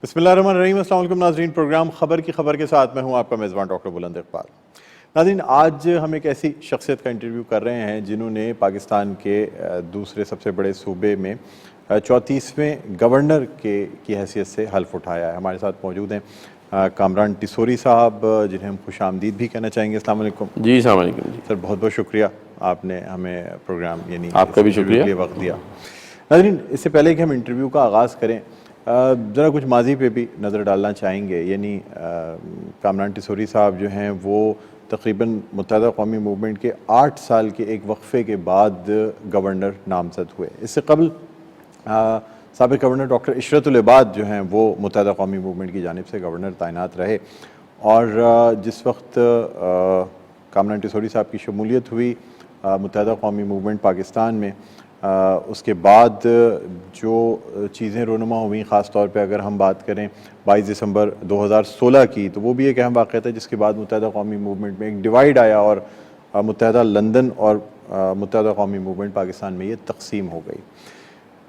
بسم اللہ الرحمن الرحیم۔ السلام علیکم ناظرین، پروگرام خبر کی خبر کے ساتھ میں ہوں آپ کا میزبان ڈاکٹر بلند اقبال۔ ناظرین، آج ہم ایک ایسی شخصیت کا انٹرویو کر رہے ہیں جنہوں نے پاکستان کے دوسرے سب سے بڑے صوبے میں 34ویں گورنر کی حیثیت سے حلف اٹھایا ہے۔ ہمارے ساتھ موجود ہیں کامران ٹیسوری صاحب، جنہیں ہم خوش آمدید بھی کہنا چاہیں گے۔ السلام علیکم۔ جی السلام علیکم جی سر، بہت بہت شکریہ، آپ نے ہمیں پروگرام آپ کا بھی شکریہ، لیے وقت دیا۔ ناظرین، اس سے پہلے کہ ہم انٹرویو کا آغاز کریں، ذرا کچھ ماضی پہ بھی نظر ڈالنا چاہیں گے۔ یعنی کامران ٹیسوری صاحب جو ہیں وہ تقریباً متحدہ قومی موومنٹ کے 8 سال کے ایک وقفے کے بعد گورنر نامزد ہوئے۔ اس سے قبل سابق گورنر ڈاکٹر عشرت العباد جو ہیں وہ متحدہ قومی موومنٹ کی جانب سے گورنر تعینات رہے، اور جس وقت کامران ٹیسوری صاحب کی شمولیت ہوئی متحدہ قومی موومنٹ پاکستان میں، اس کے بعد جو چیزیں رونما ہوئیں، خاص طور پہ اگر ہم بات کریں 22 دسمبر 2016 کی، تو وہ بھی ایک اہم واقعہ تھا جس کے بعد متحدہ قومی موومنٹ میں ایک ڈیوائیڈ آیا اور متحدہ لندن اور متحدہ قومی موومنٹ پاکستان میں یہ تقسیم ہو گئی۔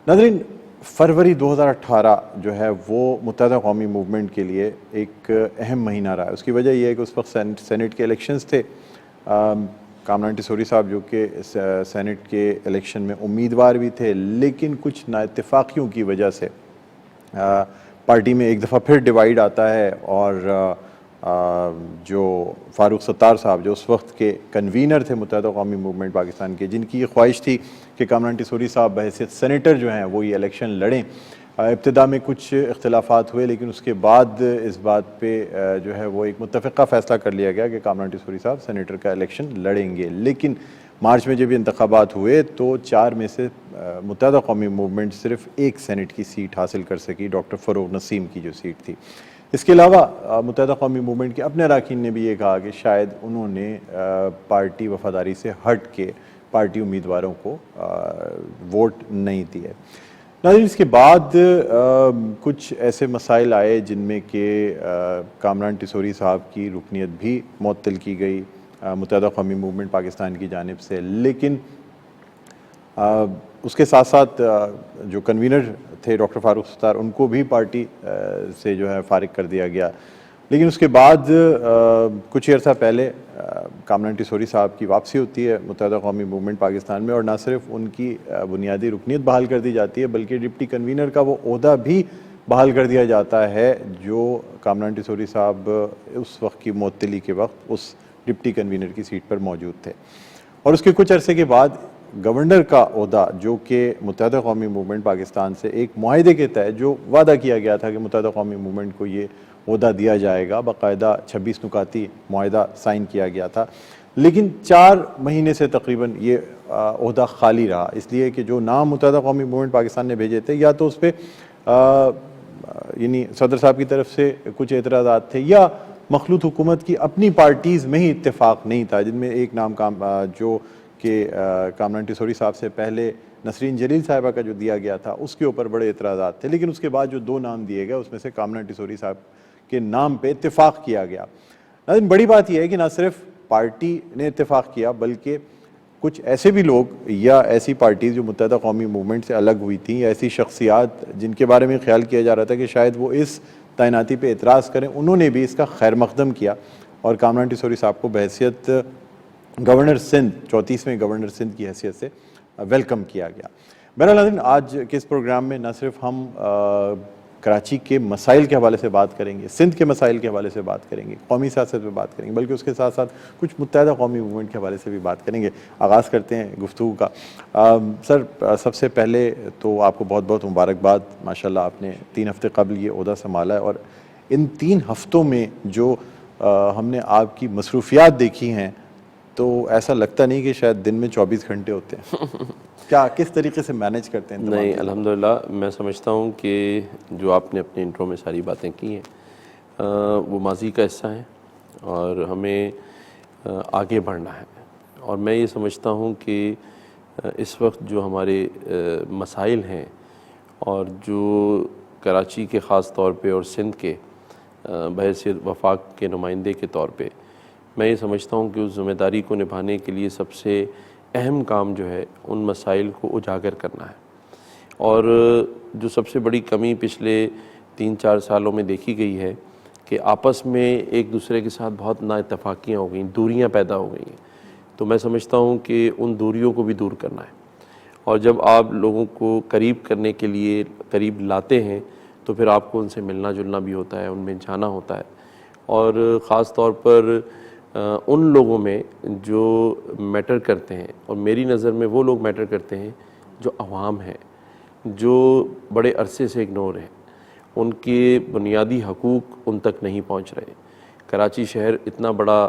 ناظرین، فروری 2018 جو ہے وہ متحدہ قومی موومنٹ کے لیے ایک اہم مہینہ رہا ہے۔ اس کی وجہ یہ ہے کہ اس وقت سینٹ کے الیکشنز تھے۔ کامران ٹیسوری صاحب جو کہ سینٹ کے الیکشن میں امیدوار بھی تھے، لیکن کچھ نااتفاقیوں کی وجہ سے پارٹی میں ایک دفعہ پھر ڈیوائیڈ آتا ہے، اور جو فاروق ستار صاحب جو اس وقت کے کنوینر تھے متحدہ قومی موومنٹ پاکستان کے، جن کی یہ خواہش تھی کہ کامران ٹیسوری صاحب بحیثیت سینیٹر جو ہیں وہ یہ الیکشن لڑیں، ابتدا میں کچھ اختلافات ہوئے، لیکن اس کے بعد اس بات پہ جو ہے وہ ایک متفقہ فیصلہ کر لیا گیا کہ کامران ٹیسوری صاحب سینیٹر کا الیکشن لڑیں گے۔ لیکن مارچ میں جب انتخابات ہوئے تو 4 میں سے متحدہ قومی موومنٹ صرف ایک سینٹ کی سیٹ حاصل کر سکی، ڈاکٹر فروغ نسیم کی جو سیٹ تھی۔ اس کے علاوہ متحدہ قومی موومنٹ کے اپنے اراکین نے بھی یہ کہا کہ شاید انہوں نے پارٹی وفاداری سے ہٹ کے پارٹی امیدواروں کو ووٹ نہیں دیے۔ ناظرین، اس کے بعد کچھ ایسے مسائل آئے جن میں کہ کامران ٹیسوری صاحب کی رکنیت بھی معطل کی گئی متحدہ قومی موومنٹ پاکستان کی جانب سے، لیکن اس کے ساتھ ساتھ جو کنوینر تھے ڈاکٹر فاروق ستار، ان کو بھی پارٹی سے جو ہے فارغ کر دیا گیا۔ لیکن اس کے بعد کچھ عرصہ پہلے کامران ٹیسوری صاحب کی واپسی ہوتی ہے متحدہ قومی موومنٹ پاکستان میں، اور نہ صرف ان کی بنیادی رکنیت بحال کر دی جاتی ہے بلکہ ڈپٹی کنوینر کا وہ عہدہ بھی بحال کر دیا جاتا ہے جو کامران ٹیسوری صاحب اس وقت کی معطلی کے وقت اس ڈپٹی کنوینر کی سیٹ پر موجود تھے۔ اور اس کے کچھ عرصے کے بعد گورنر کا عہدہ، جو کہ متحدہ قومی موومنٹ پاکستان سے ایک معاہدے کے تحت جو وعدہ کیا گیا تھا کہ متحدہ قومی موومنٹ کو یہ عہدہ دیا جائے گا، باقاعدہ 26 نکاتی معاہدہ سائن کیا گیا تھا، لیکن 4 مہینے سے تقریباً یہ عہدہ خالی رہا، اس لیے کہ جو نام متحدہ قومی موومنٹ پاکستان نے بھیجے تھے، یا تو اس پہ یعنی صدر صاحب کی طرف سے کچھ اعتراضات تھے، یا مخلوط حکومت کی اپنی پارٹیز میں ہی اتفاق نہیں تھا، جن میں ایک نام جو کہ کامران ٹیسوری صاحب سے پہلے نسرین جلیل صاحبہ کا جو دیا گیا تھا، اس کے اوپر بڑے اعتراضات تھے، لیکن اس کے بعد جو 2 نام دیے گئے اس میں سے کامران ٹیسوری صاحب کے نام پہ اتفاق کیا گیا۔ لیکن بڑی بات یہ ہے کہ نہ صرف پارٹی نے اتفاق کیا بلکہ کچھ ایسے بھی لوگ یا ایسی پارٹیز جو متحدہ قومی موومنٹ سے الگ ہوئی تھیں، یا ایسی شخصیات جن کے بارے میں خیال کیا جا رہا تھا کہ شاید وہ اس تعیناتی پہ اعتراض کریں، انہوں نے بھی اس کا خیر مقدم کیا، اور کامران ٹیسوری صاحب کو بحیثیت گورنر سندھ 34ویں گورنر سندھ کی حیثیت سے ویلکم کیا گیا۔ بہرحال آج کے اس پروگرام میں نہ صرف ہم کراچی کے مسائل کے حوالے سے بات کریں گے، سندھ کے مسائل کے حوالے سے بات کریں گے، قومی سیاست پہ بات کریں گے، بلکہ اس کے ساتھ ساتھ کچھ متحدہ قومی موومنٹ کے حوالے سے بھی بات کریں گے۔ آغاز کرتے ہیں گفتگو کا۔ سر، سب سے پہلے تو آپ کو بہت بہت مبارکباد، ماشاءاللہ آپ نے 3 ہفتے قبل یہ عہدہ سنبھالا ہے، اور ان 3 ہفتوں میں جو ہم نے آپ کی مصروفیات دیکھی ہیں تو ایسا لگتا نہیں کہ شاید دن میں 24 گھنٹے ہوتے ہیں۔ کیا کس طریقے سے مینیج کرتے ہیں؟ نہیں، الحمدللہ میں سمجھتا ہوں کہ جو آپ نے اپنے انٹرو میں ساری باتیں کی ہیں وہ ماضی کا حصہ ہیں، اور ہمیں آگے بڑھنا ہے، اور میں یہ سمجھتا ہوں کہ اس وقت جو ہمارے مسائل ہیں، اور جو کراچی کے خاص طور پہ اور سندھ کے بحیثیت وفاق کے نمائندے کے طور پہ، میں یہ سمجھتا ہوں کہ اس ذمہ داری کو نبھانے کے لیے سب سے اہم کام جو ہے ان مسائل کو اجاگر کرنا ہے۔ اور جو سب سے بڑی کمی پچھلے 3-4 سالوں میں دیکھی گئی ہے کہ آپس میں ایک دوسرے کے ساتھ بہت نا اتفاقیاں ہو گئیں، دوریاں پیدا ہو گئی ہیں. تو میں سمجھتا ہوں کہ ان دوریوں کو بھی دور کرنا ہے، اور جب آپ لوگوں کو قریب کرنے کے لیے قریب لاتے ہیں تو پھر آپ کو ان سے ملنا جلنا بھی ہوتا ہے، ان میں جانا ہوتا ہے. اور خاص طور پر ان لوگوں میں جو میٹر کرتے ہیں، اور میری نظر میں وہ لوگ میٹر کرتے ہیں جو عوام ہیں، جو بڑے عرصے سے اگنور ہیں، ان کے بنیادی حقوق ان تک نہیں پہنچ رہے. کراچی شہر اتنا بڑا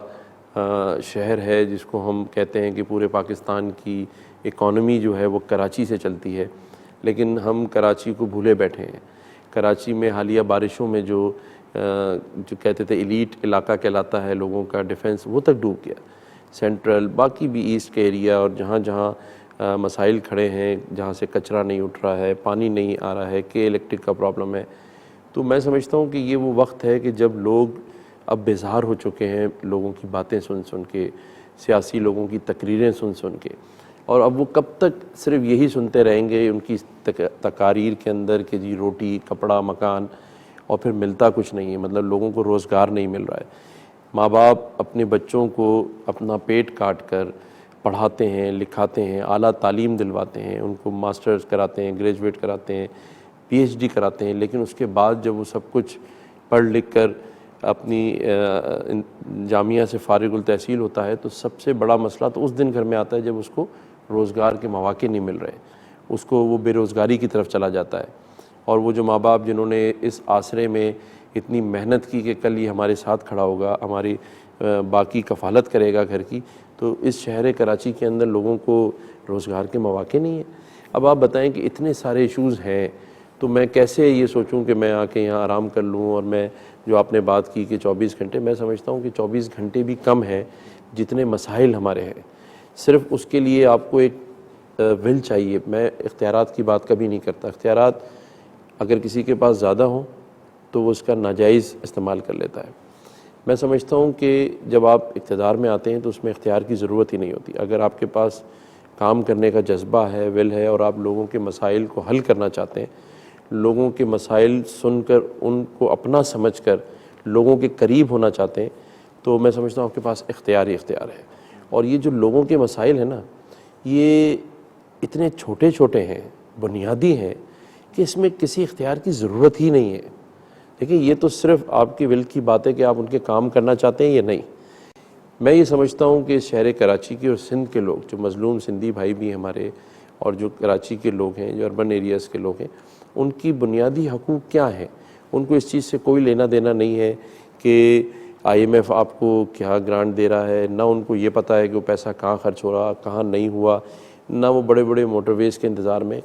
شہر ہے جس کو ہم کہتے ہیں کہ پورے پاکستان کی اکانومی جو ہے وہ کراچی سے چلتی ہے، لیکن ہم کراچی کو بھولے بیٹھے ہیں. کراچی میں حالیہ بارشوں میں جو کہتے تھے ایلیٹ علاقہ کہلاتا ہے لوگوں کا، ڈیفنس، وہ تک ڈوب گیا. سینٹرل، باقی بھی ایسٹ کے ایریا، اور جہاں جہاں مسائل کھڑے ہیں، جہاں سے کچرا نہیں اٹھ رہا ہے، پانی نہیں آ رہا ہے، کہ الیکٹرک کا پرابلم ہے. تو میں سمجھتا ہوں کہ یہ وہ وقت ہے کہ جب لوگ اب بیزار ہو چکے ہیں لوگوں کی باتیں سن سن کے، سیاسی لوگوں کی تقریریں سن سن کے. اور اب وہ کب تک صرف یہی سنتے رہیں گے ان کی تقاریر کے اندر کہ جی روٹی، کپڑا، مکان، اور پھر ملتا کچھ نہیں ہے. مطلب لوگوں کو روزگار نہیں مل رہا ہے. ماں باپ اپنے بچوں کو اپنا پیٹ کاٹ کر پڑھاتے ہیں، لکھاتے ہیں، اعلیٰ تعلیم دلواتے ہیں، ان کو ماسٹرز کراتے ہیں، گریجویٹ کراتے ہیں، پی ایچ ڈی کراتے ہیں، لیکن اس کے بعد جب وہ سب کچھ پڑھ لکھ کر اپنی جامعہ سے فارغ التحصیل ہوتا ہے تو سب سے بڑا مسئلہ تو اس دن گھر میں آتا ہے جب اس کو روزگار کے مواقع نہیں مل رہے. اس کو وہ بے روزگاری کی طرف چلا جاتا ہے. اور وہ جو ماں باپ جنہوں نے اس آسرے میں اتنی محنت کی کہ کل یہ ہمارے ساتھ کھڑا ہوگا، ہماری باقی کفالت کرے گا گھر کی، تو اس شہر کراچی کے اندر لوگوں کو روزگار کے مواقع نہیں ہیں. اب آپ بتائیں کہ اتنے سارے ایشوز ہیں تو میں کیسے یہ سوچوں کہ میں آ کے یہاں آرام کر لوں. اور میں جو آپ نے بات کی کہ 24 گھنٹے، میں سمجھتا ہوں کہ 24 گھنٹے بھی کم ہے جتنے مسائل ہمارے ہیں. صرف اس کے لیے آپ کو ایک ول چاہیے. میں اختیارات کی بات کبھی نہیں کرتا. اختیارات اگر کسی کے پاس زیادہ ہوں تو وہ اس کا ناجائز استعمال کر لیتا ہے. میں سمجھتا ہوں کہ جب آپ اقتدار میں آتے ہیں تو اس میں اختیار کی ضرورت ہی نہیں ہوتی. اگر آپ کے پاس کام کرنے کا جذبہ ہے، ول ہے، اور آپ لوگوں کے مسائل کو حل کرنا چاہتے ہیں، لوگوں کے مسائل سن کر ان کو اپنا سمجھ کر لوگوں کے قریب ہونا چاہتے ہیں، تو میں سمجھتا ہوں آپ کے پاس اختیار ہی اختیار ہے. اور یہ جو لوگوں کے مسائل ہیں نا، یہ اتنے چھوٹے چھوٹے ہیں، بنیادی ہیں، کہ اس میں کسی اختیار کی ضرورت ہی نہیں ہے. دیکھیں، یہ تو صرف آپ کی ول کی بات ہے کہ آپ ان کے کام کرنا چاہتے ہیں یا نہیں. میں یہ سمجھتا ہوں کہ شہر کراچی کے اور سندھ کے لوگ، جو مظلوم سندھی بھائی بھی ہیں ہمارے، اور جو کراچی کے لوگ ہیں، جو اربن ایریاز کے لوگ ہیں، ان کی بنیادی حقوق کیا ہیں؟ ان کو اس چیز سے کوئی لینا دینا نہیں ہے کہ آئی ایم ایف آپ کو کیا گرانٹ دے رہا ہے. نہ ان کو یہ پتہ ہے کہ وہ پیسہ کہاں خرچ ہو رہا، کہاں نہیں ہوا. نہ وہ بڑے بڑے موٹر ویز کے انتظار میں.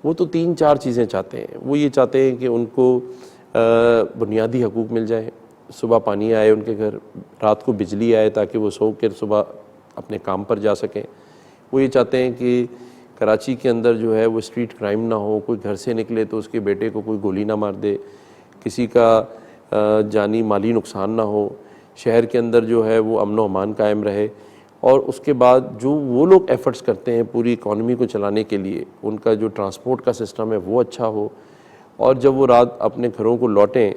وہ تو 3-4 چیزیں چاہتے ہیں. وہ یہ چاہتے ہیں کہ ان کو بنیادی حقوق مل جائیں. صبح پانی آئے ان کے گھر، رات کو بجلی آئے تاکہ وہ سو کر صبح اپنے کام پر جا سکیں. وہ یہ چاہتے ہیں کہ کراچی کے اندر جو ہے وہ اسٹریٹ کرائم نہ ہو. کوئی گھر سے نکلے تو اس کے بیٹے کو کوئی گولی نہ مار دے، کسی کا جانی مالی نقصان نہ ہو. شہر کے اندر جو ہے وہ امن و امان قائم رہے. اور اس کے بعد جو وہ لوگ ایفرٹس کرتے ہیں پوری اکانومی کو چلانے کے لیے، ان کا جو ٹرانسپورٹ کا سسٹم ہے وہ اچھا ہو. اور جب وہ رات اپنے گھروں کو لوٹیں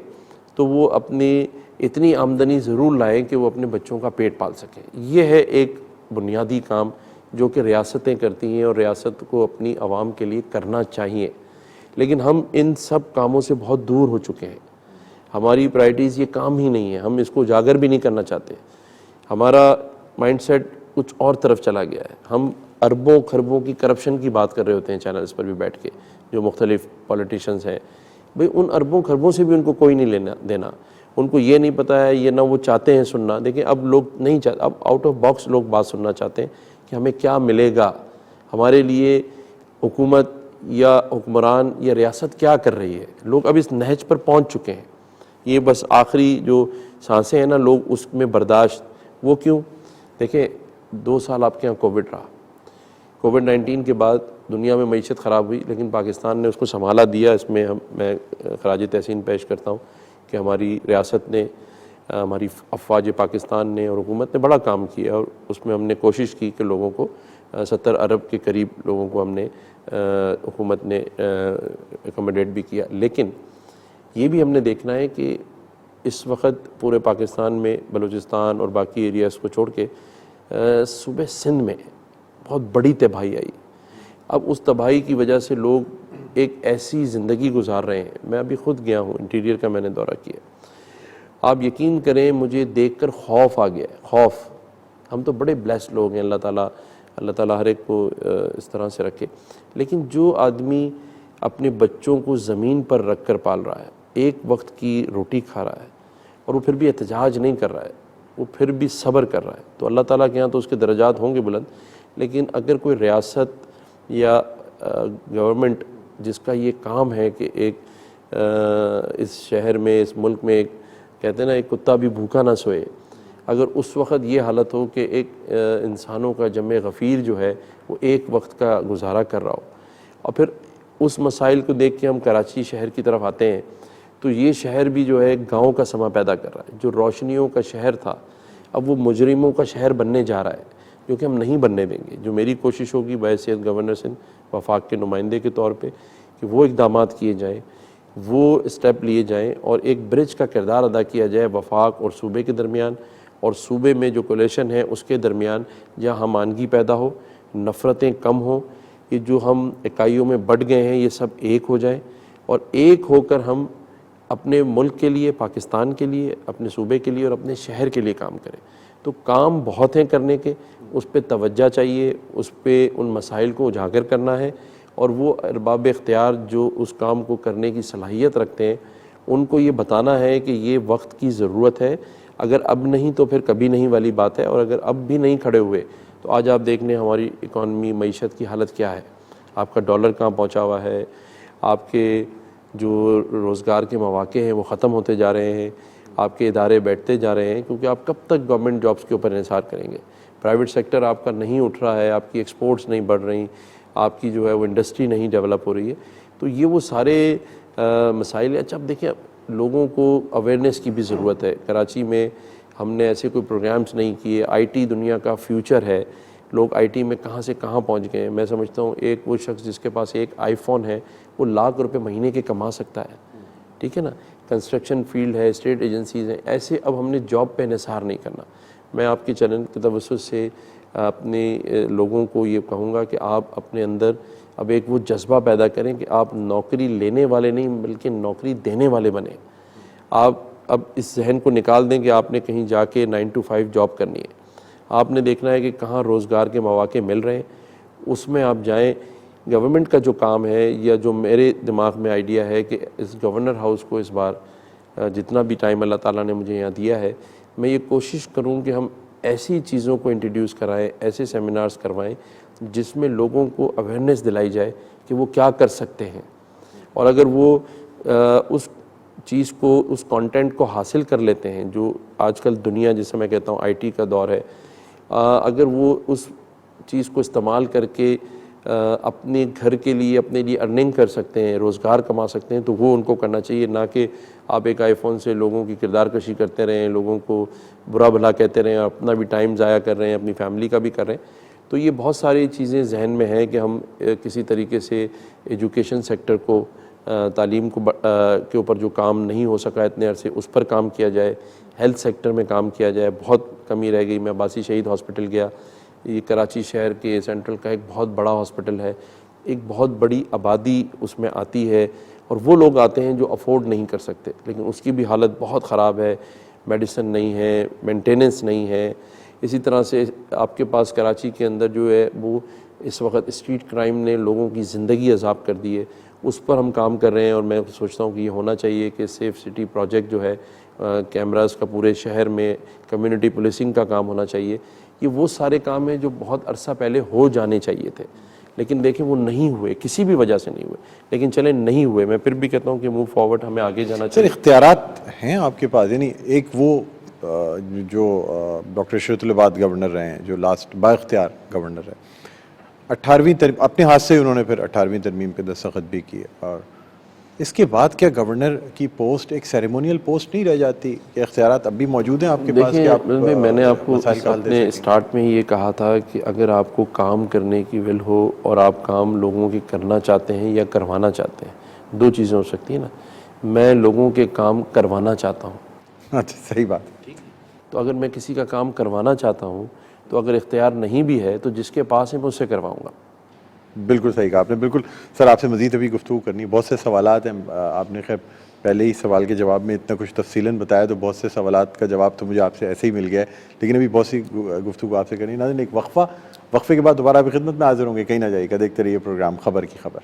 تو وہ اپنی اتنی آمدنی ضرور لائیں کہ وہ اپنے بچوں کا پیٹ پال سکیں. یہ ہے ایک بنیادی کام جو کہ ریاستیں کرتی ہیں، اور ریاست کو اپنی عوام کے لیے کرنا چاہیے. لیکن ہم ان سب کاموں سے بہت دور ہو چکے ہیں. ہماری پرائرٹیز یہ کام ہی نہیں ہے. ہم اس کو اجاگر بھی نہیں کرنا چاہتے. ہمارا مائنڈ سیٹ کچھ اور طرف چلا گیا ہے. ہم اربوں خربوں کی کرپشن کی بات کر رہے ہوتے ہیں چینلز پر بھی بیٹھ کے، جو مختلف پولیٹیشنز ہیں. بھئی ان اربوں خربوں سے بھی ان کو کوئی نہیں لینا دینا. ان کو یہ نہیں پتہ ہے، یہ نہ وہ چاہتے ہیں سننا. دیکھیں، اب لوگ نہیں چاہتے، اب آؤٹ آف باکس لوگ بات سننا چاہتے ہیں کہ ہمیں کیا ملے گا، ہمارے لیے حکومت یا حکمران یا ریاست کیا کر رہی ہے. لوگ اب اس نہج پر پہنچ چکے ہیں. یہ بس آخری جو سانسیں ہیں نا، لوگ اس میں برداشت. وہ کیوں؟ دیکھیں، 2 سال آپ کے یہاں کووڈ رہا. کووڈ-19 کے بعد دنیا میں معیشت خراب ہوئی، لیکن پاکستان نے اس کو سنبھالا دیا. اس میں میں خراج تحسین پیش کرتا ہوں کہ ہماری ریاست نے، ہماری افواج پاکستان نے اور حکومت نے بڑا کام کیا. اور اس میں ہم نے کوشش کی کہ لوگوں کو 70 ارب کے قریب لوگوں کو ہم نے، حکومت نے اکوموڈیٹ بھی کیا. لیکن یہ بھی ہم نے دیکھنا ہے کہ اس وقت پورے پاکستان میں بلوچستان اور باقی ایریاز کو چھوڑ کے صوبے سندھ میں بہت بڑی تباہی آئی. اب اس تباہی کی وجہ سے لوگ ایک ایسی زندگی گزار رہے ہیں. میں ابھی خود گیا ہوں, انٹیریئر کا میں نے دورہ کیا. آپ یقین کریں مجھے دیکھ کر خوف آ گیا ہے, خوف. ہم تو بڑے بلیسڈ لوگ ہیں, اللہ تعالیٰ ہر ایک کو اس طرح سے رکھے. لیکن جو آدمی اپنے بچوں کو زمین پر رکھ کر پال رہا ہے, ایک وقت کی روٹی کھا رہا ہے, اور وہ پھر بھی احتجاج نہیں کر رہا ہے, وہ پھر بھی صبر کر رہا ہے, تو اللہ تعالیٰ کے یہاں تو اس کے درجات ہوں گے بلند. لیکن اگر کوئی ریاست یا گورنمنٹ جس کا یہ کام ہے کہ ایک اس شہر میں, اس ملک میں, ایک کہتے ہیں نا ایک کتا بھی بھوکا نہ سوئے, اگر اس وقت یہ حالت ہو کہ ایک انسانوں کا جمع غفیر جو ہے وہ ایک وقت کا گزارا کر رہا ہو, اور پھر اس مسائل کو دیکھ کے ہم کراچی شہر کی طرف آتے ہیں, تو یہ شہر بھی جو ہے گاؤں کا سما پیدا کر رہا ہے. جو روشنیوں کا شہر تھا اب وہ مجرموں کا شہر بننے جا رہا ہے, جو کہ ہم نہیں بننے دیں گے. جو میری کوشش ہوگی بحیثیت گورنر سندھ وفاق کے نمائندے کے طور پہ کہ وہ اقدامات کیے جائیں, وہ اسٹیپ لیے جائیں, اور ایک برج کا کردار ادا کیا جائے وفاق اور صوبے کے درمیان, اور صوبے میں جو کولیشن ہے اس کے درمیان, جہاں ہمانگی پیدا ہو, نفرتیں کم ہوں, یہ جو ہم اکائیوں میں بٹ گئے ہیں یہ سب ایک ہو جائیں, اور ایک ہو کر ہم اپنے ملک کے لیے, پاکستان کے لیے, اپنے صوبے کے لیے اور اپنے شہر کے لیے کام کریں. تو کام بہت ہیں کرنے کے, اس پہ توجہ چاہیے, اس پہ ان مسائل کو اجاگر کرنا ہے, اور وہ ارباب اختیار جو اس کام کو کرنے کی صلاحیت رکھتے ہیں ان کو یہ بتانا ہے کہ یہ وقت کی ضرورت ہے. اگر اب نہیں تو پھر کبھی نہیں والی بات ہے, اور اگر اب بھی نہیں کھڑے ہوئے تو آج آپ دیکھ لیں ہماری اکانومی, معیشت کی حالت کیا ہے. آپ کا ڈالر کہاں پہنچا ہوا ہے, آپ کے جو روزگار کے مواقع ہیں وہ ختم ہوتے جا رہے ہیں, آپ کے ادارے بیٹھتے جا رہے ہیں, کیونکہ آپ کب تک گورنمنٹ جابس کے اوپر انحصار کریں گے. پرائیویٹ سیکٹر آپ کا نہیں اٹھ رہا ہے, آپ کی ایکسپورٹس نہیں بڑھ رہی, آپ کی جو ہے وہ انڈسٹری نہیں ڈیولپ ہو رہی ہے. تو یہ وہ سارے مسائل ہیں. اچھا اب دیکھیں, لوگوں کو اویئرنیس کی بھی ضرورت ہے. کراچی میں ہم نے ایسے کوئی پروگرامز نہیں کیے. آئی ٹی دنیا کا فیوچر ہے, لوگ آئی ٹی میں کہاں سے کہاں پہنچ گئے ہیں. میں سمجھتا ہوں ایک وہ شخص جس کے پاس ایک آئی فون ہے وہ لاکھ روپے مہینے کے کما سکتا ہے, ٹھیک ہے نا. کنسٹرکشن فیلڈ ہے, اسٹیٹ ایجنسیز ہیں, ایسے اب ہم نے جاب پہ انحصار نہیں کرنا. میں آپ کے چینل کے توسط سے اپنے لوگوں کو یہ کہوں گا کہ آپ اپنے اندر اب ایک وہ جذبہ پیدا کریں کہ آپ نوکری لینے والے نہیں بلکہ نوکری دینے والے بنیں. آپ اب اس ذہن کو نکال دیں کہ آپ نے کہیں جا کے 9 to 5 جاب کرنی ہے. آپ نے دیکھنا ہے کہ کہاں روزگار کے مواقع مل رہے ہیں, اس میں آپ جائیں. گورنمنٹ کا جو کام ہے, یا جو میرے دماغ میں آئیڈیا ہے کہ اس گورنر ہاؤس کو اس بار جتنا بھی ٹائم اللہ تعالیٰ نے مجھے یہاں دیا ہے, میں یہ کوشش کروں کہ ہم ایسی چیزوں کو انٹروڈیوس کرائیں, ایسے سیمینارز کروائیں جس میں لوگوں کو اویئرنیس دلائی جائے کہ وہ کیا کر سکتے ہیں. اور اگر وہ اس چیز کو, اس کانٹینٹ کو حاصل کر لیتے ہیں, جو آج کل دنیا جسے میں کہتا ہوں آئی ٹی کا دور ہے, اگر وہ اس چیز کو استعمال کر کے اپنے گھر کے لیے, اپنے لیے ارننگ کر سکتے ہیں, روزگار کما سکتے ہیں, تو وہ ان کو کرنا چاہیے. نہ کہ آپ ایک آئی فون سے لوگوں کی کردار کشی کرتے رہیں, لوگوں کو برا بھلا کہتے رہیں, اپنا بھی ٹائم ضائع کر رہے ہیں, اپنی فیملی کا بھی کر رہے ہیں. تو یہ بہت ساری چیزیں ذہن میں ہیں کہ ہم کسی طریقے سے ایجوکیشن سیکٹر کو, تعلیم کو کے اوپر جو کام نہیں ہو سکا اتنے عرصے, اس پر کام کیا جائے. ہیلتھ سیکٹر میں کام کیا جائے, بہت کمی رہ گئی. میں عباسی شہید ہاسپٹل گیا, یہ کراچی شہر کے سینٹرل کا ایک بہت بڑا ہاسپٹل ہے, ایک بہت بڑی آبادی اس میں آتی ہے, اور وہ لوگ آتے ہیں جو افورڈ نہیں کر سکتے, لیکن اس کی بھی حالت بہت خراب ہے. میڈیسن نہیں ہے, مینٹیننس نہیں ہے. اسی طرح سے آپ کے پاس کراچی کے اندر جو ہے وہ اس وقت اسٹریٹ کرائم نے لوگوں کی زندگی عذاب کر دی ہے, اس پر ہم کام کر رہے ہیں. اور میں سوچتا ہوں کہ یہ ہونا چاہیے کہ سیف سٹی پروجیکٹ جو ہے, کیمراز کا پورے شہر میں, کمیونٹی پولیسنگ کا کام ہونا چاہیے. یہ وہ سارے کام ہیں جو بہت عرصہ پہلے ہو جانے چاہیے تھے, لیکن دیکھیں وہ نہیں ہوئے, کسی بھی وجہ سے نہیں ہوئے. لیکن چلیں نہیں ہوئے, میں پھر بھی کہتا ہوں کہ موو فارورڈ, ہمیں آگے جانا چاہیے. سر اختیارات ہیں آپ کے پاس, یعنی ایک وہ جو ڈاکٹر اشرت العباد گورنر رہے ہیں, جو لاسٹ با اختیار گورنر ہے, 18ویں ترمیم اپنے ہاتھ سے انہوں نے پھر 18ویں ترمیم پہ دستخط بھی کیے, اور اس کے بعد کیا گورنر کی پوسٹ ایک سیریمونیل پوسٹ نہیں رہ جاتی کہ اختیارات اب بھی موجود ہیں آپ کے پاس کہ آپ میں نے آپ کو اپنے اسٹارٹ میں یہ کہا تھا کہ اگر آپ کو کام کرنے کی ول ہو اور آپ کام لوگوں کی کرنا چاہتے ہیں یا کروانا چاہتے ہیں, دو چیزیں ہو سکتی ہیں نا. میں لوگوں کے کام کروانا چاہتا ہوں. اچھا صحیح بات. تو اگر میں کسی کا کام کروانا چاہتا ہوں تو اگر اختیار نہیں بھی ہے تو جس کے پاس ہے میں اس سے کرواؤں گا. بالکل صحیح کہا آپ نے. بالکل سر آپ سے مزید ابھی گفتگو کرنی, بہت سے سوالات ہیں. آپ نے خیر پہلے ہی سوال کے جواب میں اتنا کچھ تفصیلاً بتایا تو بہت سے سوالات کا جواب تو مجھے آپ سے ایسے ہی مل گیا ہے, لیکن ابھی بہت سی گفتگو آپ سے کرنی. ناظرین ایک وقفے کے بعد دوبارہ آپ کی خدمت میں حاضر ہوں گے, کہیں نہ جائیے گا, دیکھتے رہیے پروگرام خبر کی خبر.